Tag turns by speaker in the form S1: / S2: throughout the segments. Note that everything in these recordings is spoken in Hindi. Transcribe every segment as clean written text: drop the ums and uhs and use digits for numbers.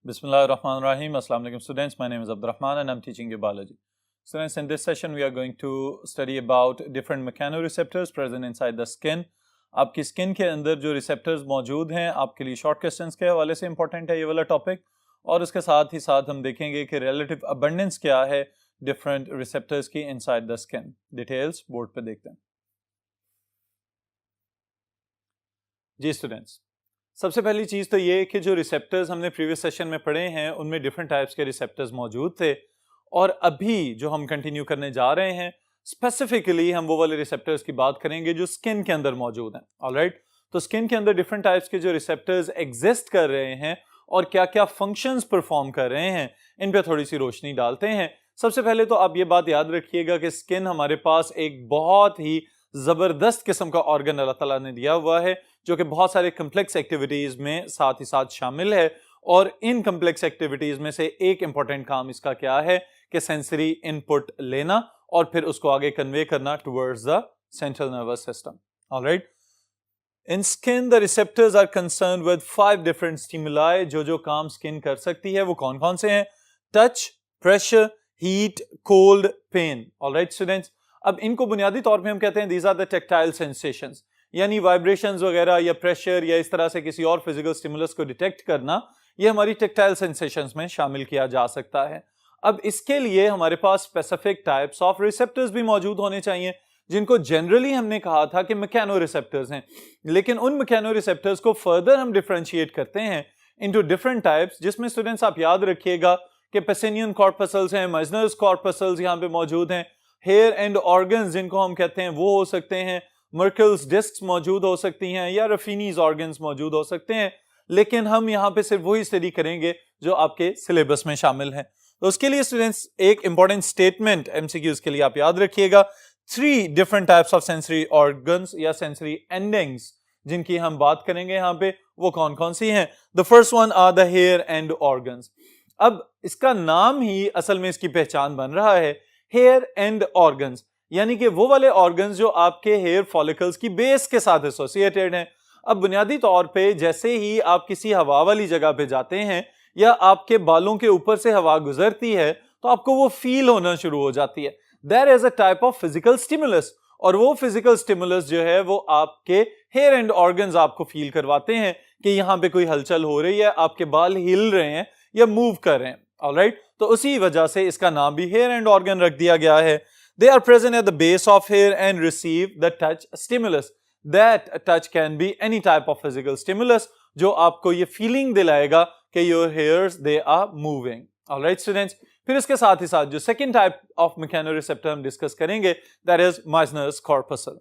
S1: Bismillahirrahmanirrahim. Assalamu alaikum students. My name is Abdurrahman and I'm teaching you biology. Students, in this session we are going to study about different mechanoreceptors present inside the skin. आपकी स्किन के अंदर जो रिसेप्टर्स मौजूद हैं आपके लिए शॉर्ट क्वेश्चंस के हवाले से इंपॉर्टेंट है ये वाला टॉपिक, और उसके साथ ही साथ हम देखेंगे कि रिलेटिव अबंडेंस क्या है डिफरेंट रिसेप्टर्स की inside the skin. Details board पे देखते हैं. जी स्टूडेंट्स, सबसे पहली चीज़ तो ये कि जो रिसेप्टर्स हमने प्रीवियस सेशन में पढ़े हैं उनमें डिफरेंट टाइप्स के रिसेप्टर्स मौजूद थे, और अभी जो हम कंटिन्यू करने जा रहे हैं स्पेसिफिकली हम वो वाले रिसेप्टर्स की बात करेंगे जो स्किन के अंदर मौजूद हैं. ऑलराइट, तो स्किन के अंदर डिफरेंट टाइप्स के जो रिसेप्टर्स एग्जिस्ट कर रहे हैं और क्या क्या फंक्शंस परफॉर्म कर रहे हैं इन पे थोड़ी सी रोशनी डालते हैं. सबसे पहले तो आप ये बात याद रखिएगा कि स्किन हमारे पास एक बहुत ही ज़बरदस्त किस्म का ऑर्गन अल्लाह ताला ने दिया हुआ है जो कि बहुत सारे कम्प्लेक्स एक्टिविटीज़ में साथ ही साथ शामिल है, और इन कम्प्लेक्स एक्टिविटीज़ में से एक इंपॉर्टेंट काम इसका क्या है कि सेंसरी इनपुट लेना और फिर उसको आगे कन्वे करना towards the central nervous system. Alright, in skin the receptors are concern with 5 different stimuli. जो काम स्किन कर सकती है वो कौन कौन से हैं? Touch, pressure, heat, cold, pain. Alright students, अब इनको बुनियादी तौर पे हम कहते हैं these are the tactile sensations, यानी वाइब्रेशंस वगैरह या प्रेशर या इस तरह से किसी और फिजिकल स्टिमुलस को डिटेक्ट करना, ये हमारी टेक्टाइल सेंसेशंस में शामिल किया जा सकता है. अब इसके लिए हमारे पास स्पेसिफिक टाइप्स ऑफ रिसेप्टर्स भी मौजूद होने चाहिए जिनको जनरली हमने कहा था कि मैकेनो रिसेप्टर्स हैं, लेकिन उन मैकेनो रिसेप्टर्स को फर्दर हम डिफरेंशिएट करते हैं इनटू डिफरेंट टाइप्स, जिसमें स्टूडेंट्स आप याद रखिएगा कि पेसिनियन कॉर्पसल्स हैं, मेजनर्स कॉर्पसल्स यहाँ पे मौजूद हैं, हेयर एंड ऑर्गन्स जिनको हम कहते हैं वो हो सकते हैं, मर्कल्स डिस्क्स मौजूद हो सकती हैं या रफीनीज ऑर्गन्स मौजूद हो सकते हैं, लेकिन हम यहाँ पे सिर्फ वही स्टडी करेंगे जो आपके सिलेबस में शामिल है. तो उसके लिए स्टूडेंट्स एक इंपॉर्टेंट स्टेटमेंट एमसीक्यूज के लिए आप याद रखिएगा. 3 different types of sensory organs या सेंसरी एंडिंग्स जिनकी हम बात करेंगे यहाँ पे वो कौन कौन सी हैं. The first one are the hair end organs. अब इसका नाम ही असल में इसकी पहचान बन रहा है, हेयर एंड ऑर्गन्स, यानी कि वो वाले ऑर्गन्स जो आपके हेयर फॉलिकल्स की बेस के साथ एसोसिएटेड हैं. अब बुनियादी तौर पे जैसे ही आप किसी हवा वाली जगह पे जाते हैं या आपके बालों के ऊपर से हवा गुजरती है तो आपको वो फील होना शुरू हो जाती है. There is a type of physical stimulus, और वो फिजिकल स्टिमुलस जो है वो आपके हेयर एंड ऑर्गन्स आपको फील करवाते हैं कि यहाँ पे कोई हलचल हो रही है, आपके बाल हिल रहे हैं या मूव कर रहे हैं. ऑलराइट, तो उसी वजह से इसका नाम भी हेयर एंड ऑर्गन रख दिया गया है. They are present at the base of hair and receive the touch stimulus. That touch can be any type of physical stimulus जो आपको ये फीलिंग दिलाएगा कि your hairs they are moving. Alright students, फिर इसके साथ ही साथ जो सेकेंड टाइप ऑफ मैकेनोरिसेप्टर हम डिस्कस करेंगे that is Meissner's corpuscle.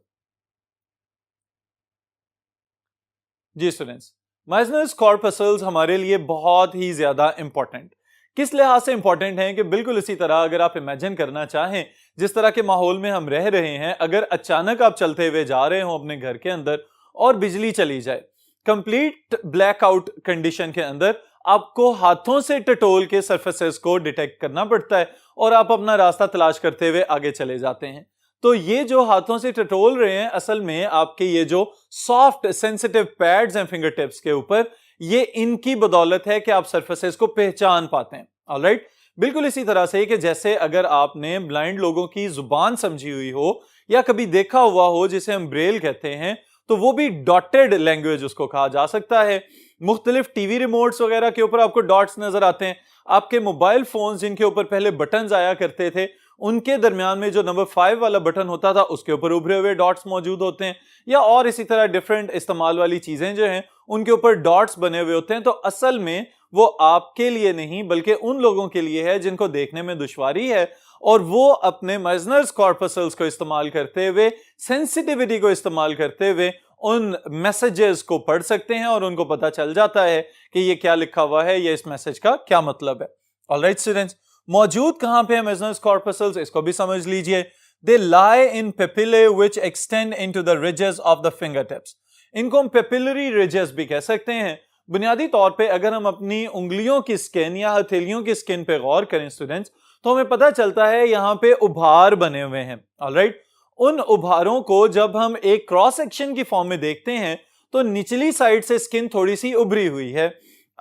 S1: जी स्टूडेंट्स, Meissner's corpuscles हमारे लिए बहुत ही ज्यादा इंपॉर्टेंट किस लिहाज से इंपॉर्टेंट है कि बिल्कुल इसी तरह अगर आप इमेजिन करना चाहें जिस तरह के माहौल में हम रह रहे हैं, अगर अचानक आप चलते हुए जा रहे हो अपने घर के अंदर और बिजली चली जाए, कंप्लीट ब्लैकआउट कंडीशन के अंदर आपको हाथों से टटोल के सरफेसेस को डिटेक्ट करना पड़ता है और आप अपना रास्ता तलाश करते हुए आगे चले जाते हैं. तो ये जो हाथों से टटोल रहे हैं असल में आपके ये जो सॉफ्ट सेंसिटिव पैड्स हैं फिंगर टिप्स के ऊपर, ये इनकी बदौलत है कि आप सरफेसेस को पहचान पाते हैं. ऑलराइट, बिल्कुल इसी तरह से कि जैसे अगर आपने ब्लाइंड लोगों की जुबान समझी हुई हो या कभी देखा हुआ हो जिसे हम ब्रेल कहते हैं, तो वो भी डॉटेड लैंग्वेज उसको कहा जा सकता है. मुख्तलिफ टीवी रिमोट्स वगैरह के ऊपर आपको डॉट्स नजर आते हैं. आपके मोबाइल फोन जिनके ऊपर पहले बटन्स आया करते थे उनके दरमियान में जो नंबर 5 वाला बटन होता था उसके ऊपर उभरे हुए डॉट्स मौजूद होते हैं, या और इसी तरह डिफरेंट इस्तेमाल वाली चीजें जो हैं उनके ऊपर डॉट्स बने हुए होते हैं. तो असल में वो आपके लिए नहीं बल्कि उन लोगों के लिए है जिनको देखने में दुश्वारी है, और वो अपने मेजनर्स कॉर्पसल्स को इस्तेमाल करते हुए, सेंसिटिविटी को इस्तेमाल करते हुए उन मैसेजेस को पढ़ सकते हैं और उनको पता चल जाता है कि ये क्या लिखा हुआ है या इस मैसेज का क्या मतलब है. ऑलराइट स्टूडेंट्स, मौजूद कहां पे है मेजनर्स कॉर्पसल्स इसको भी समझ लीजिए. They lie in papillae which extend into the ridges of the fingertips. इनको हम पेपिलरी रिजेस भी कह सकते हैं. बुनियादी तौर पे अगर हम अपनी उंगलियों की स्किन या हथेलियों की स्किन पे गौर करें स्टूडेंट्स, तो हमें पता चलता है यहाँ पे उभार बने हुए हैं. ऑलराइट, उन उभारों को जब हम एक क्रॉस सेक्शन की फॉर्म में देखते हैं तो निचली साइड से स्किन थोड़ी सी उभरी हुई है.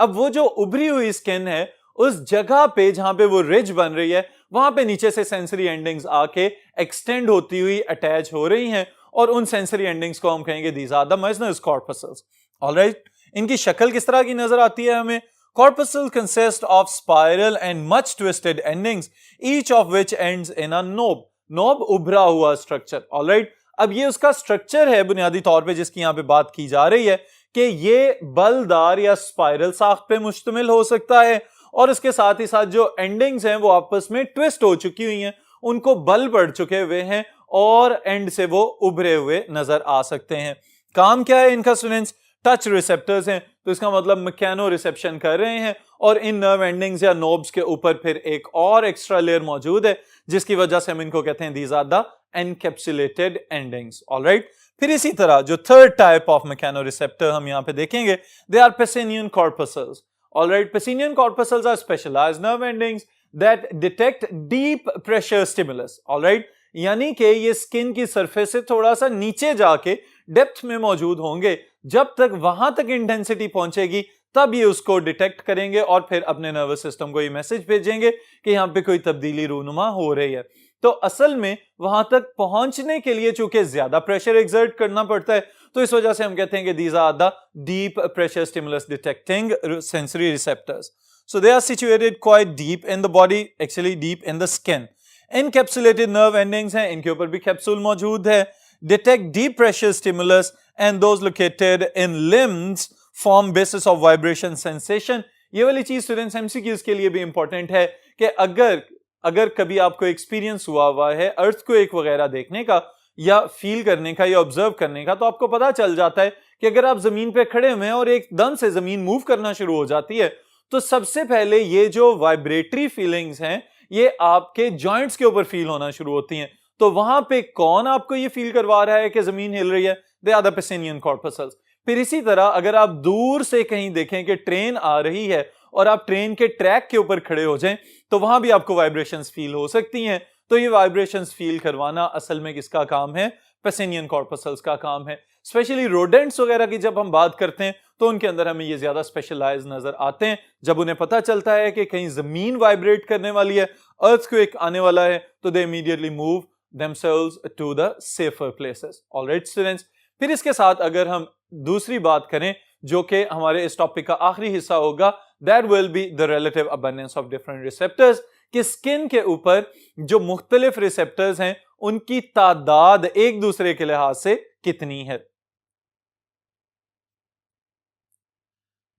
S1: अब वो जो उभरी हुई स्किन है उस जगह पे जहां पे वो रिज बन रही है वहां पे नीचे से सेंसरी एंडिंग्स आके एक्सटेंड होती हुई अटैच हो रही हैं और उन सेंसरी एंडिंग्स को हम कहेंगे these are the Meissner's corpuscles. Alright, इनकी शक्ल किस तरह की नजर आती है हमें? Corpuscle consist of spiral and much twisted endings, each of which ends in a knob. knob उभरा हुआ स्ट्रक्चर। ऑलराइट, अब ये उसका स्ट्रक्चर है बुनियादी तौर पे जिसकी यहां पे बात की जा रही है कि ये बलदार या स्पाइरल साख पे मुश्तमिल हो सकता है और इसके साथ ही साथ जो एंडिंग्स हैं वो आपस में ट्विस्ट हो चुकी हुई हैं, उनको बल पड़ चुके हुए हैं और एंड से वो उभरे हुए नजर आ सकते हैं। काम क्या है इनका स्टूडेंट्स? टच रिसेप्टर्स हैं, तो इसका मतलब मैकेनो रिसेप्शन कर रहे हैं और इन नर्व एंडिंग्स या नोब्स के ऊपर फिर एक और एक्स्ट्रा लेयर मौजूद है जिसकी वजह से हम इनको कहते हैं these are the encapsulated endings. Alright, फिर इसी तरह जो third type of mechanoreceptor हम यहां पे देखेंगे they are Pacinian corpuscles. Alright, Pacinian corpuscles are specialized nerve endings that detect deep pressure stimulus. Alright, यानी कि ये स्किन की सरफेस से थोड़ा सा नीचे जाके डेप्थ में मौजूद होंगे, जब तक वहां तक इंटेंसिटी पहुंचेगी तब ये उसको डिटेक्ट करेंगे और फिर अपने नर्वस सिस्टम को ये मैसेज भेजेंगे कि यहां पे कोई तब्दीली रूनुमा हो रही है। तो असल में वहां तक पहुंचने के लिए चूंकि ज्यादा प्रेशर एक्सर्ट करना पड़ता है तो इस वजह से हम कहते हैं कि these are the deep pressure stimulus detecting sensory receptors. So they are situated quite deep in the body, actually deep in the skin. Encapsulated nerve endings हैं, इनके ऊपर भी कैप्सूल मौजूद है। Detect deep pressure stimulus and those located in limbs form basis of vibration sensation। ये वाली चीज स्टूडेंट्स एमसीक्यूज के लिए भी इंपॉर्टेंट है कि अगर कभी आपको एक्सपीरियंस हुआ है अर्थक्वेक वगैरह देखने का या फील करने का या ऑब्जर्व करने का, तो आपको पता चल जाता है कि अगर आप जमीन पे खड़े हुए हैं और एकदम से जमीन मूव करना शुरू हो जाती है तो सबसे पहले ये जो वाइब्रेटरी फीलिंग्स हैं ये आपके जॉइंट्स के ऊपर फील होना शुरू होती हैं। तो वहां पे कौन आपको ये फील करवा रहा है कि जमीन हिल रही है? They are the Pacinian corpuscles. फिर इसी तरह अगर आप दूर से कहीं देखें कि ट्रेन आ रही है और आप ट्रेन के ट्रैक के ऊपर खड़े हो जाएं तो वहां भी आपको वाइब्रेशंस फील हो सकती हैं। तो ये वाइब्रेशंस फील करवाना असल में किसका काम है? पेसिनियन कॉर्पसल्स का काम है। स्पेशली रोडेंट्स वगैरह की जब हम बात करते हैं तो उनके अंदर हमें ये ज्यादा स्पेशलाइज नजर आते हैं। जब उन्हें पता चलता है कि कहीं जमीन वाइब्रेट करने वाली है, अर्थक्वेक आने वाला है, तो दे immediately move themselves to the safer places। Alright students, फिर इसके साथ अगर हम दूसरी बात करें जो कि हमारे इस टॉपिक का आखिरी हिस्सा होगा, that will be the relative abundance of different receptors, कि स्किन के ऊपर जो मुख्तलिफ रिसेप्टर्स हैं उनकी तादाद एक दूसरे के लिहाज से कितनी है।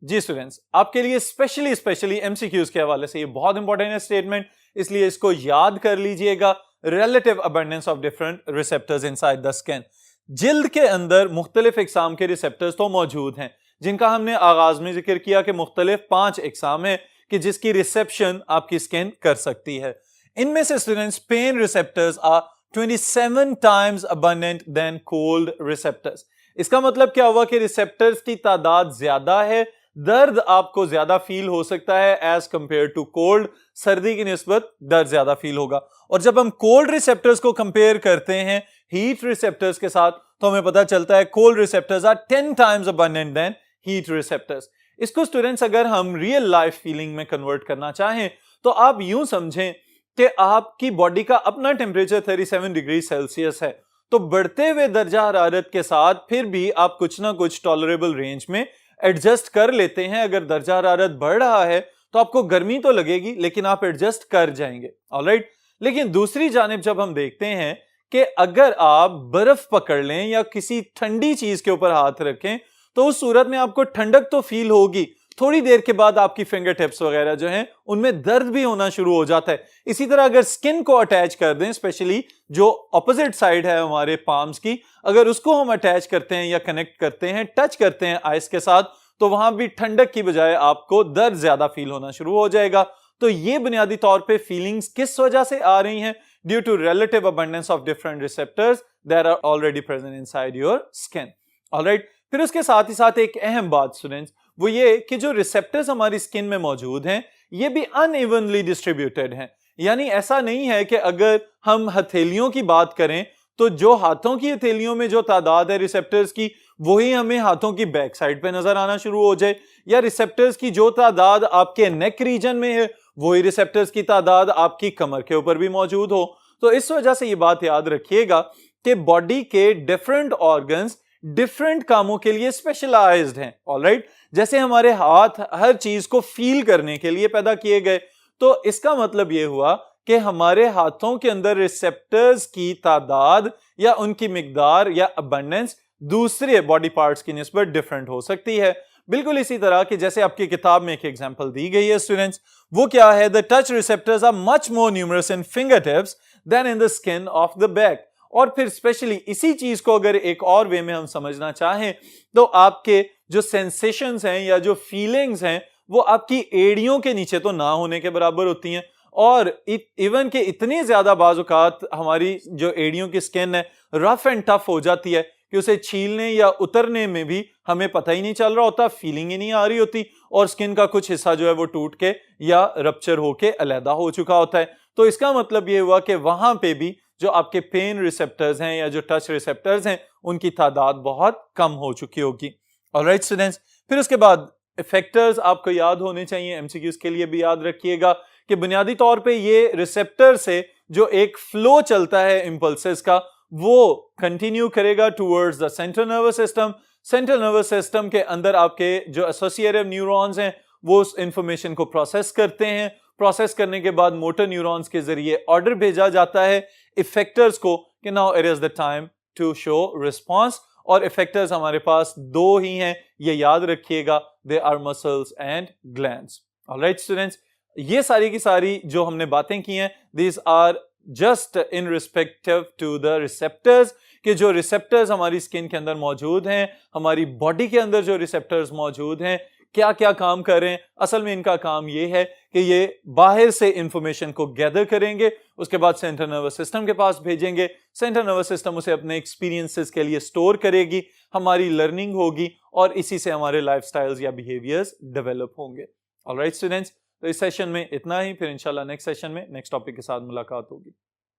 S1: जी स्टूडेंट्स, आपके लिए स्पेशली एमसीक्यूज के हवाले से ये बहुत इंपॉर्टेंट है स्टेटमेंट, इसलिए इसको याद कर लीजिएगा। relative abundance of different receptors inside the skin। जिल्द के अंदर मुख्तलिफ इकसाम के रिसेप्टर्स तो मौजूद हैं जिनका हमने आगाज में जिक्र किया कि मुख्तलिफ 5 इकसाम है कि जिसकी रिसेप्शन आपकी स्किन कर सकती है। इनमें से students pain receptors are 27 times abundant than cold receptors। इसका मतलब क्या हुआ कि रिसेप्टर्स की तादाद ज्यादा है, दर्द आपको ज्यादा फील हो सकता है एज कंपेयर टू कोल्ड। सर्दी की निस्बत दर्द ज्यादा फील होगा। और जब हम कोल्ड रिसेप्टर्स को कंपेयर करते हैं हीट रिसेप्टर्स के साथ तो हमें पता चलता है cold receptors are 10 times abundant than heat receptors. इसको स्टूडेंट्स अगर हम रियल लाइफ फीलिंग में कन्वर्ट करना चाहें तो आप यूं समझें कि आपकी बॉडी का अपना टेम्परेचर 37 डिग्री सेल्सियस है, तो बढ़ते हुए दर्जा हरारत के साथ फिर भी आप कुछ ना कुछ टॉलरेबल रेंज में एडजस्ट कर लेते हैं। अगर दर्जा हरारत बढ़ रहा है तो आपको गर्मी तो लगेगी लेकिन आप एडजस्ट कर जाएंगे। ऑलराइट, लेकिन दूसरी जानिब जब हम देखते हैं कि अगर आप बर्फ पकड़ लें या किसी ठंडी चीज के ऊपर हाथ रखें तो उस सूरत में आपको ठंडक तो फील होगी, थोड़ी देर के बाद आपकी फिंगर टिप्स वगैरह जो हैं उनमें दर्द भी होना शुरू हो जाता है। इसी तरह अगर स्किन को अटैच कर दें, स्पेशली जो ऑपोजिट साइड है हमारे पाम्स की, अगर उसको हम अटैच करते हैं या कनेक्ट करते हैं, टच करते हैं आइस के साथ, तो वहां भी ठंडक की बजाय आपको दर्द ज्यादा फील होना शुरू हो जाएगा। तो ये बुनियादी तौर पे फीलिंग्स किस वजह से आ रही हैं? Due to relative abundance of different receptors that are already present inside your skin. Alright, फिर उसके साथ ही साथ एक अहम बात स्टूडेंट्स वो ये कि जो रिसेप्टर्स हमारी स्किन में मौजूद हैं ये भी अनइवनली डिस्ट्रीब्यूटेड हैं। यानी ऐसा नहीं है कि अगर हम हथेलियों की बात करें तो जो हाथों की हथेलियों में जो तादाद है रिसेप्टर्स की वही हमें हाथों की बैक साइड पे नजर आना शुरू हो जाए, या रिसेप्टर्स की जो तादाद आपके नेक रीजन में है वही रिसेप्टर्स की तादाद आपकी कमर के ऊपर भी मौजूद हो। तो इस वजह से ये बात याद रखिएगा कि बॉडी के डिफरेंट ऑर्गन्स डिफरेंट कामों के लिए स्पेशलाइज्ड हैं। ऑलराइट, जैसे हमारे हाथ हर चीज को फील करने के लिए पैदा किए गए, तो इसका मतलब यह हुआ कि हमारे हाथों के अंदर रिसेप्टर्स की तादाद या उनकी मिकदार या अबंडेंस दूसरे बॉडी पार्ट्स की निस्बत डिफरेंट हो सकती है। बिल्कुल इसी तरह कि जैसे आपकी किताब में एक एग्जांपल दी गई है स्टूडेंट्स, वो क्या है, the touch receptors are much more numerous in finger tips than in the skin of the back. और फिर स्पेशली इसी चीज को अगर एक और वे में हम समझना चाहें तो आपके जो सेंसेशंस हैं या जो फीलिंग्स हैं वो आपकी एड़ियों के नीचे तो ना होने के बराबर होती हैं, और इवन के इतनी ज्यादा बाजुकात हमारी जो एड़ियों की स्किन है रफ एंड टफ हो जाती है कि उसे छीलने या उतरने में भी हमें पता ही नहीं चल रहा होता, फीलिंग ही नहीं आ रही होती, और स्किन का कुछ हिस्सा जो है वो टूट के या रप्चर होके अलहदा हो चुका होता है। तो इसका मतलब ये हुआ कि वहां पे भी जो आपके पेन रिसेप्टर्स हैं या जो टच रिसेप्टर्स हैं उनकी तादाद बहुत कम हो चुकी होगी। ऑलराइट स्टूडेंट्स, फिर उसके बाद इफेक्टर्स आपको याद होने चाहिए, एमसीक्यूज के लिए भी याद रखिएगा कि बुनियादी तौर पे ये रिसेप्टर से जो एक फ्लो चलता है इंपल्सेस का वो कंटिन्यू करेगा towards the central nervous system. Central nervous system के अंदर आपके जो एसोसिएटिव न्यूरॉन्स हैं वो उस इंफॉर्मेशन को प्रोसेस करते हैं, प्रोसेस करने के बाद मोटर न्यूरॉन्स के जरिए ऑर्डर भेजा जाता है इफेक्टर्स को कि now it is the time to show response. और इफेक्टर्स हमारे पास दो ही हैं, ये याद रखिएगा, they are muscles and glands. Alright students, ये सारी की सारी जो हमने बातें की हैं these are just in respective to the receptors, कि जो रिसेप्टर्स हमारी स्किन के अंदर मौजूद हैं, हमारी बॉडी के अंदर जो रिसेप्टर्स मौजूद हैं क्या क्या काम कर रहे हैं। असल में इनका काम ये है कि ये बाहर से इंफॉर्मेशन को गैदर करेंगे, उसके बाद सेंट्रल नर्वस सिस्टम के पास भेजेंगे, सेंट्रल नर्वस सिस्टम उसे अपने एक्सपीरियंसेस के लिए स्टोर करेगी, हमारी लर्निंग होगी और इसी से हमारे लाइफस्टाइल्स या बिहेवियर्स डेवलप होंगे। ऑलराइट स्टूडेंट्स, तो इस सेशन में इतना ही, फिर इंशाल्लाह नेक्स्ट सेशन में नेक्स्ट टॉपिक के साथ मुलाकात होगी।